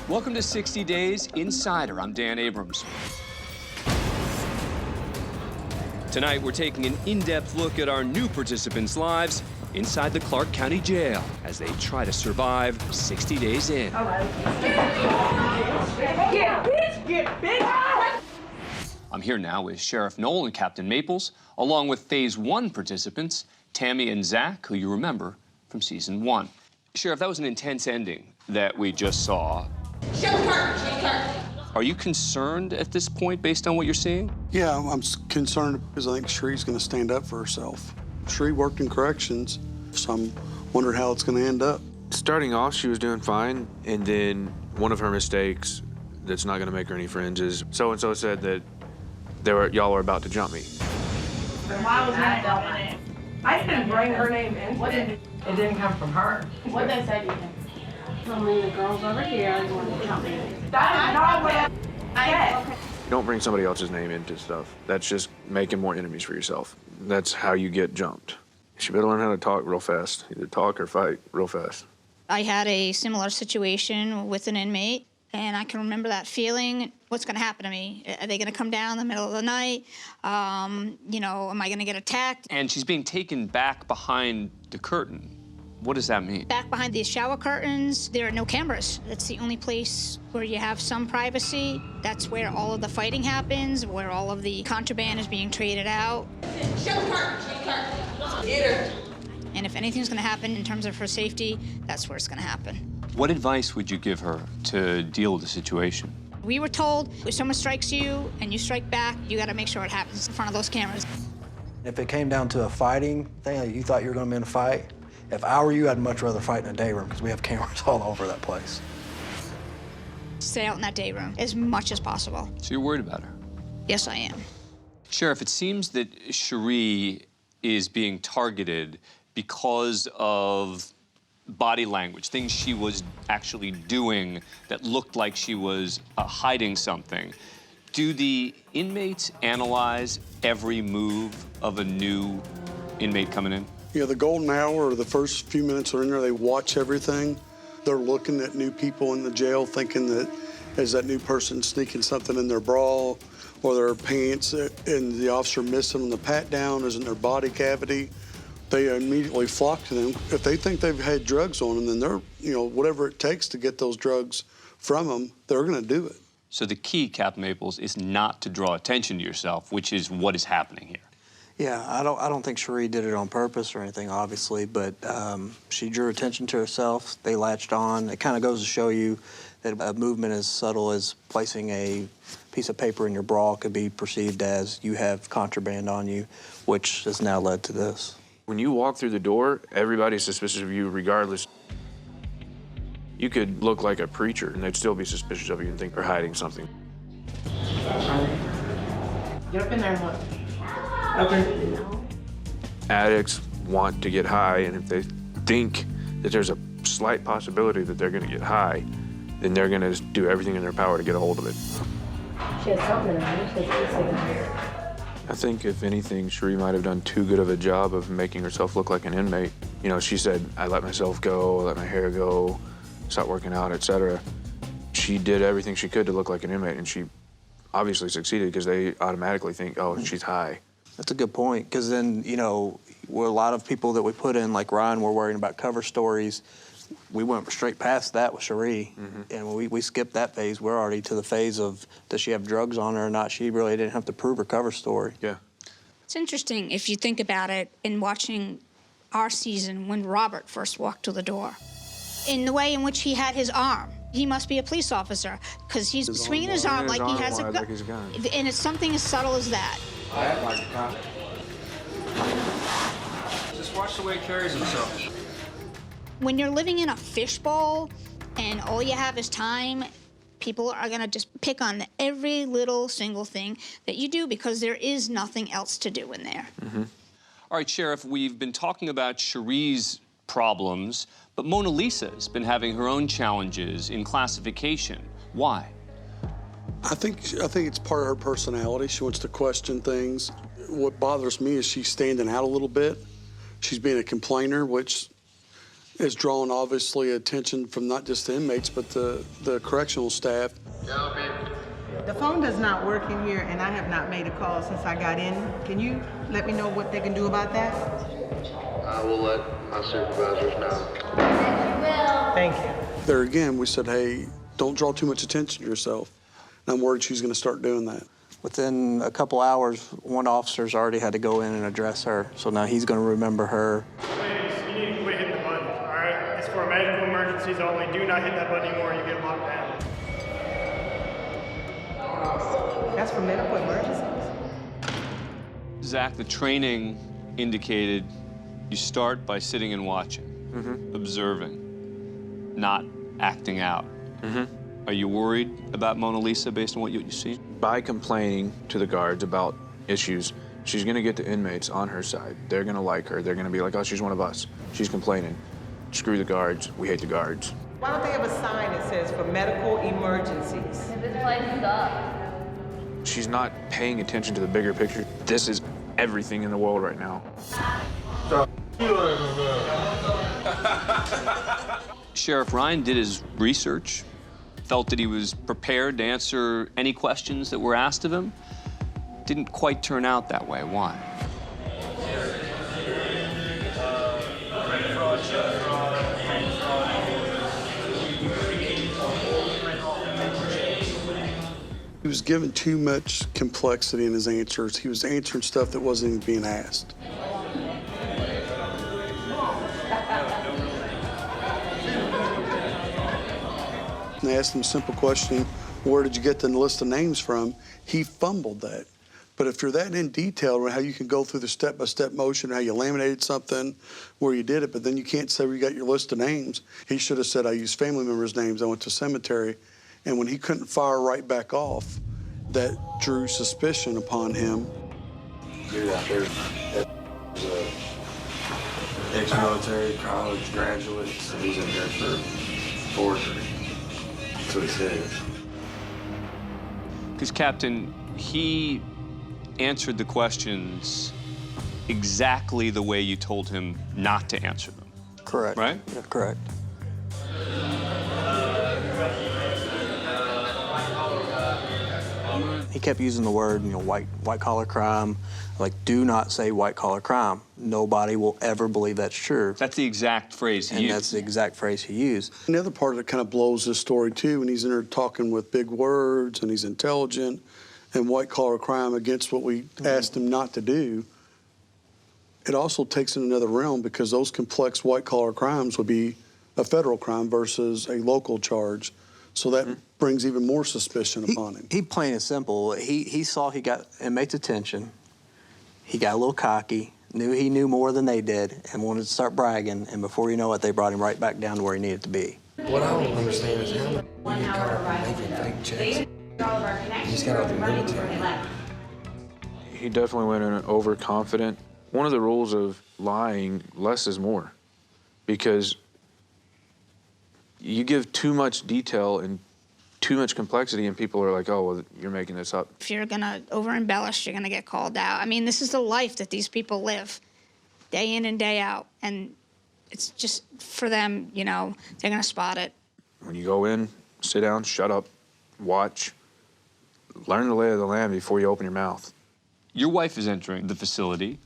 Welcome to 60 Days Insider. I'm Dan Abrams. Tonight, we're taking an in-depth look at our new participants' lives inside the Clark County Jail as they try to survive 60 days in. I'm here now with Sheriff Noel and Captain Maples, along with Phase 1 participants, Tami and Zac, who you remember from Season 1. Sheriff, that was an intense ending that we just saw. Shut the curtain. Are you concerned at this point based on what you're seeing? Yeah, I'm concerned because I think Sheri's going to stand up for herself. Sheri worked in corrections, so I'm wondering how it's going to end up. Starting off, she was doing fine, and then one of her mistakes that's not going to make her any friends is so-and-so said that y'all were about to jump me. Why was that done? I didn't bring her name in. It didn't come from her. What they say to you? Only the girls over here want to jump me. That is not what I said. Don't bring somebody else's name into stuff. That's just making more enemies for yourself. That's how you get jumped. You better learn how to talk real fast. Either talk or fight real fast. I had a similar situation with an inmate, and I can remember that feeling. What's going to happen to me? Are they going to come down in the middle of the night? You know, am I going to get attacked? And she's being taken back behind the curtain. What does that mean? Back behind these shower curtains, there are no cameras. That's the only place where you have some privacy. That's where all of the fighting happens, where all of the contraband is being traded out. Shut the curtain. Get her. And if anything's going to happen in terms of her safety, that's where it's going to happen. What advice would you give her to deal with the situation? We were told if someone strikes you and you strike back, you got to make sure it happens in front of those cameras. If it came down to a fighting thing, you thought you were going to be in a fight, if I were you, I'd much rather fight in a day room because we have cameras all over that place. Stay out in that day room as much as possible. So you're worried about her? Yes, I am. Sheriff, it seems that Sheri is being targeted because of body language, things she was actually doing that looked like she was hiding something. Do the inmates analyze every move of a new inmate coming in? Yeah, the golden hour or the first few minutes they're in there, they watch everything. They're looking at new people in the jail thinking that is that new person sneaking something in their bra or their pants and the officer missing them the pat down is in their body cavity. They immediately flock to them. If they think they've had drugs on them, then they're, you know, whatever it takes to get those drugs from them, they're going to do it. So the key, Captain Maples, is not to draw attention to yourself, which is what is happening here. Yeah, I don't think Sheri did it on purpose or anything, obviously, but she drew attention to herself. They latched on. It kind of goes to show you that a movement as subtle as placing a piece of paper in your bra could be perceived as you have contraband on you, which has now led to this. When you walk through the door, everybody's suspicious of you regardless. You could look like a preacher, and they'd still be suspicious of you and think you're hiding something. Get up in there and look. Okay. Addicts want to get high, and if they think that there's a slight possibility that they're going to get high, then they're going to do everything in their power to get a hold of it. She has something in her. She has something in her. I think, if anything, Sheri might have done too good of a job of making herself look like an inmate. You know, she said, I let myself go, I let my hair go, stopped working out, etc. She did everything she could to look like an inmate, and she obviously succeeded because they automatically think, oh, she's high. That's a good point, because then, you know, we're a lot of people that we put in, like Ryan, we're worrying about cover stories. We went straight past that with Sheri, and we skipped that phase. We're already to the phase of, does she have drugs on her or not? She really didn't have to prove her cover story. Yeah. It's interesting if you think about it in watching our season when Robert first walked to the door. In the way in which he had his arm. He must be a police officer because he's swinging his arm like he has a gun. And it's something as subtle as that. I act like a cop. Just watch the way he carries himself. When you're living in a fishbowl and all you have is time, people are gonna just pick on every little single thing that you do because there is nothing else to do in there. All right, Sheriff, we've been talking about Sheri's problems, but Mona Lisa's been having her own challenges in classification. Why? I think it's part of her personality. She wants to question things. What bothers me is she's standing out a little bit. She's being a complainer, which has drawn obviously attention from not just the inmates, but the correctional staff. The phone does not work in here, and I have not made a call since I got in. Can you let me know what they can do about that? I will let my supervisors know. Thank you. There again, we said, hey, don't draw too much attention to yourself. And I'm worried she's going to start doing that. Within a couple hours, one officer's already had to go in and address her, so now he's going to remember her. Ladies, you need to quit hitting the button, all right? It's for medical emergencies only. Do not hit that button anymore, you get locked down. That's for medical emergencies? Zac, the training indicated you start by sitting and watching, observing, not acting out. Are you worried about Mona Lisa based on what you've seen? By complaining to the guards about issues, she's going to get the inmates on her side. They're going to like her. They're going to be like, oh, she's one of us. She's complaining. Screw the guards. We hate the guards. Why don't they have a sign that says for medical emergencies? This place is up. She's not paying attention to the bigger picture. This is everything in the world right now. Sheriff Ryan did his research, felt that he was prepared to answer any questions that were asked of him. Didn't quite turn out that way. Why? He was given too much complexity in his answers. He was answering stuff that wasn't even being asked. And they asked him a simple question, where did you get the list of names from? He fumbled that. But if you're that in detail on how you can go through the step-by-step motion, how you laminated something, where you did it, but then you can't say where you got your list of names. He should have said, I used family members' names, I went to cemetery. And when he couldn't fire right back off, that drew suspicion upon him. Dude out there, that was a ex-military college graduate, so he's in there for forgery. That's what he says. Because, Captain, he answered the questions exactly the way you told him not to answer them. Correct. Right? Yeah, correct. He kept using the word, white collar crime. Like, do not say white collar crime. Nobody will ever believe that's true. That's the exact phrase he And used. that's the exact phrase he used. And the other part that kind of blows this story too, when he's in there talking with big words and he's intelligent and white collar crime against what we asked him not to do, it also takes in another realm because those complex white collar crimes would be a federal crime versus a local charge. So that brings even more suspicion upon him. He plain and simple, he saw he got inmates' attention. He got a little cocky, knew he knew more than they did, and wanted to start bragging, and before you know it, they brought him right back down to where he needed to be. What I don't understand is how many get caught up making fake checks. He just got out of the military. He definitely went in overconfident. One of the rules of lying, less is more, because you give too much detail and too much complexity and people are like, oh, well, you're making this up. If you're gonna over-embellish, you're gonna get called out. I mean, this is the life that these people live, day in and day out. And it's just, for them, they're gonna spot it. When you go in, sit down, shut up, watch, learn the lay of the land before you open your mouth. Your wife is entering the facility.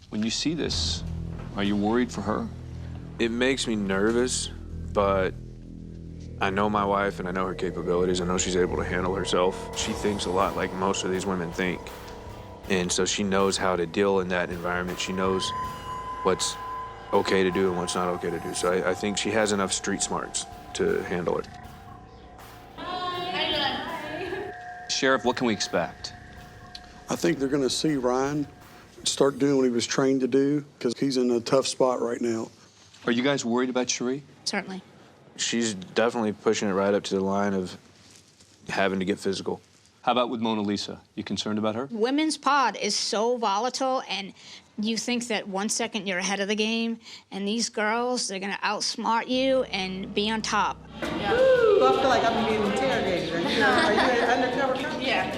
When you see this, are you worried for her? It makes me nervous, but I know my wife and I know her capabilities. I know she's able to handle herself. She thinks a lot like most of these women think. And so she knows how to deal in that environment. She knows what's okay to do and what's not okay to do. So I think she has enough street smarts to handle it. Sheriff, what can we expect? I think they're going to see Ryan start doing what he was trained to do because he's in a tough spot right now. Are you guys worried about Sheri? Certainly. She's definitely pushing it right up to the line of having to get physical. How about with Mona Lisa? You concerned about her? Women's pod is so volatile, and you think that 1 second you're ahead of the game, and these girls, they're gonna outsmart you and be on top. Yeah. So I feel like I'm being interrogated. Are you an undercover cop? Yeah.